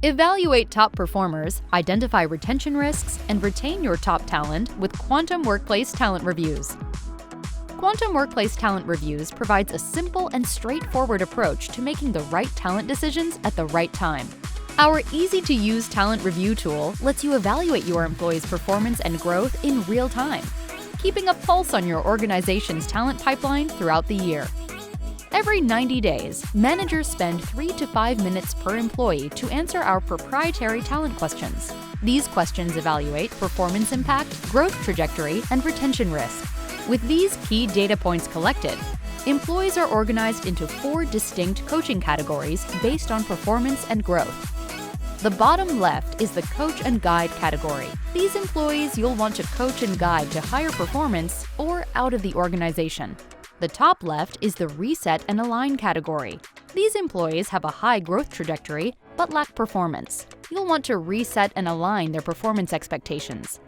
Evaluate top performers, identify retention risks, and retain your top talent with Quantum Workplace Talent Reviews. Quantum Workplace Talent Reviews provides a simple and straightforward approach to making the right talent decisions at the right time. Our easy-to-use talent review tool lets you evaluate your employees' performance and growth in real time, keeping a pulse on your organization's talent pipeline throughout the year. Every 90 days, managers spend 3 to 5 minutes per employee to answer our proprietary talent questions. These questions evaluate performance impact, growth trajectory, and retention risk. With these key data points collected, employees are organized into 4 distinct coaching categories based on performance and growth. The bottom left is the coach and guide category. These employees you'll want to coach and guide to higher performance or out of the organization. The top left is the reset and align category. These employees have a high growth trajectory but lack performance. You'll want to reset and align their performance expectations.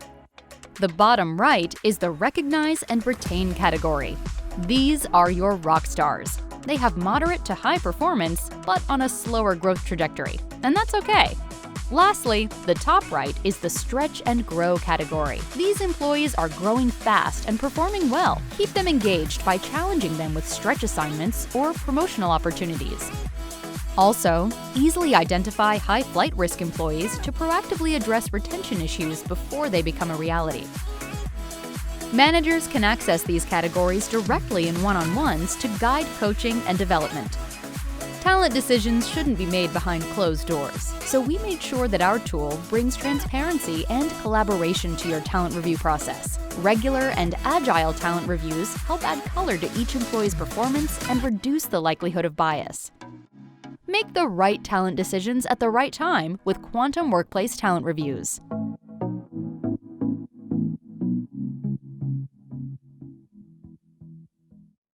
The bottom right is the recognize and retain category. These are your rock stars. They have moderate to high performance but on a slower growth trajectory, and that's okay. Lastly, the top right is the stretch and grow category. These employees are growing fast and performing well. Keep them engaged by challenging them with stretch assignments or promotional opportunities. Also, easily identify high flight risk employees to proactively address retention issues before they become a reality. Managers can access these categories directly in one-on-ones to guide coaching and development. Talent decisions shouldn't be made behind closed doors, so we made sure that our tool brings transparency and collaboration to your talent review process. Regular and agile talent reviews help add color to each employee's performance and reduce the likelihood of bias. Make the right talent decisions at the right time with Quantum Workplace Talent Reviews.